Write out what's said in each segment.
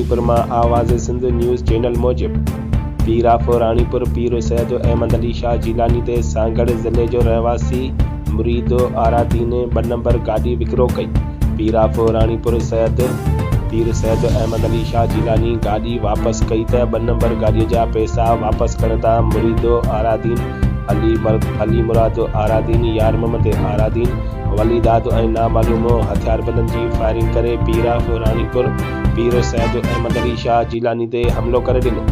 रानीपुर मां आवाज़ Sindh news channel मूजिब पीराफ रानीपुर पीर सैयद अहमद अली शाह जिलानी ते सांगड़ ज़िले जो रहवासी मुरीद आरादीन 2 नंबर गाड़ी विकिरो कई। पीराफ रानीपुर पीर सैयद अहमद अली शाह जिलानी गाड़ी वापस कई त 2 नंबर गाड़ी जा पैसा वापस करता मुरीद आरादीन अली मुराद आरादीन यार मोहम्मद आरादीन वलीदाद ऐं नामालूम हथियारबंदनि जी फायरिंग करे पीराफ रानीपुर पीर सैयद अहमद अली शाह जिलानी ते हमलो करे ॾिनो।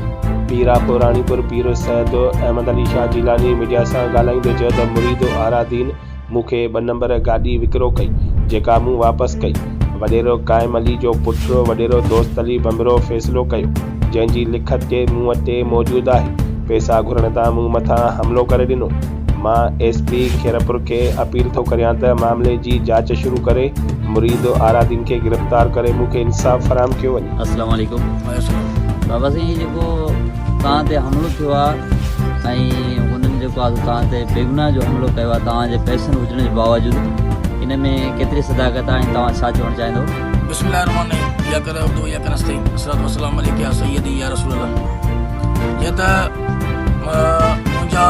पीराफ रानीपुर पीर सैयद अहमद अली शाह जिलानी मीडिया सां ॻाल्हाईंदे चयो त मुरीद आरादीन मूंखे 2 नंबर गाॾी विकिरो कई जेका मूं वापसि कई। वॾेरो काइम अली जो पुटु वॾेरो दोस्त अली बंबरो फ़ैसिलो कयो जंहिंजी लिखत जे मूं वटि मौजूदु आहे। पैसा घुरण तां मूं मथां हमलो करे ॾिनो। मां SP खैरपुर के अपील थो करियां त मामले जी जांच शुरू करे मुरीद आरादीन के गिरफ्तार करे मूंखे इंसाफ़ फराहम कयो वञे। अस्सलाम वालेकुम। बाबा साईं जेको तव्हां ते हमिलो थियो आहे ऐं हुननि जेको आहे तव्हां ते बेगुनाह जो हमिलो कयो आहे तव्हांजे पैसनि हुजण जे बावजूदि इन में केतिरी सदाकत आहे ऐं तव्हां छा चवणु चाहींदो? बिस्मिल्लाहिर्रहमानिर्रहीम या करे उर्दू या करस्ते अस्सलातु वस्सलाम अलैका या सय्यदी या रसूल अल्लाह। ये त मुंहिंजा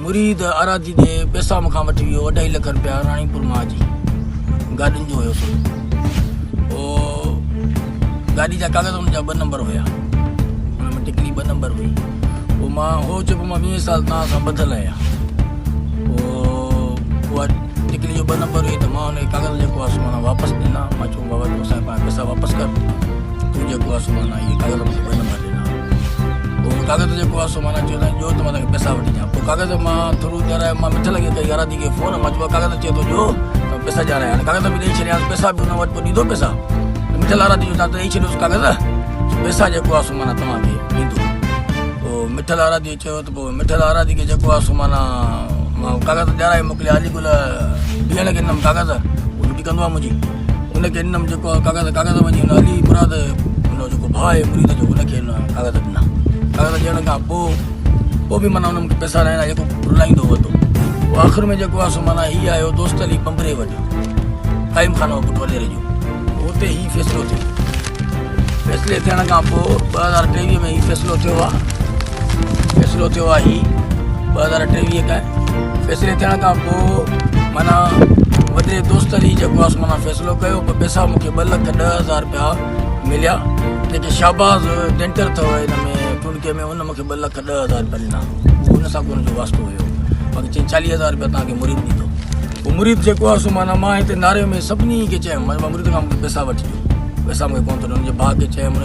मुरीद आरादी जे पैसा मूंखां वठी वियो 2.5 लख रुपया रानीपुर मां अची गाॾियुनि जो हुयो। पोइ गाॾी जा कागज़ हुन जा 2 नंबर हुया, हुन में टिकली 2 नंबर हुई। पोइ मां हो चयो मां 20 साल तव्हां सां ॿधल आहियां। पोइ उहा टिकली जो 2 नंबर हुई त मां हुन कागज़ जेको आहे सो माना वापसि ॾिना। मां चयो बाबा तूं असांजा पंहिंजा पैसा वापसि कर, तूं जेको आहे सो माना इहे कागज़ मूंखे 2 नंबर ॾिना। पोइ कागज़ जेको आहे सो माना चयो ॾियो त मां तव्हांखे पैसा वठी ॾियां। पोइ कागज़ मां थोरो ॾियाराए मां मिठल खे कई आरादी खे फ़ोन। मां चयो कागज़ चए थो ॾियो त पैसा ॾियाराए। हाणे कागज़ बि ॾेई छॾियां, पैसा बि हुन वटि पोइ ॾींदो पैसा। मिठल आरादी जो तव्हां ॾेई छॾियोसि कागज़, पैसा जेको आहे सो माना तव्हांखे ॾींदो। पोइ मिठल आरादी चयो त पोइ मिठल आरादी खे जेको आहे सो माना मां कागज़ ॾियाराए मोकिलिया। अली गुल ॿियण खे ॾिनमि कागज़, उहो ड्यूटी कंदो आहे मुंहिंजी, उनखे ॾिनमि जेको आहे कागज़ वञी हुन अली मुराद हुन जेको भाउ आहे मुरीद जो हुनखे कागज़ ॾिना। कागज़ ॾियण खां पोइ बि माना हुननि खे पैसा ॾियणा जेको रुलाईंदो हुओ। पोइ आख़िर में जेको आहे सो माना हीअ आयो दोस्त अली बंबरे वटि क़ाइम खानो पुटु वॾेरे जो, उते ई फ़ैसिलो थियो। फ़ैसिले थियण खां पोइ 2023 में ही फ़ैसिलो थियो आहे। फ़ैसिलो थियो आहे ही 2023 खां। फ़ैसिले थियण खां पोइ माना वॾे दोस्त अली जेको आहे माना फ़ैसिलो कयो। पोइ पैसा मूंखे 2,10,000 रुपया मिलिया जेके शाहबाज़ डेंटर अथव हिन में टुनके में, हुन मूंखे 2,10,000 रुपया ॾिना। हुन सां कोन जो वास्तो हुयो। बाक़ी चई 40,000 रुपया तव्हांखे मुरीद ॾींदो। पोइ मुरीद जेको आहे सो माना मां हिते नारे में सभिनी खे चयुमि मां मुरीद खां मूंखे पैसा वठी ॾियो, पैसा मूंखे कोन थो ॾियो। हुनजे भाउ खे चयुमि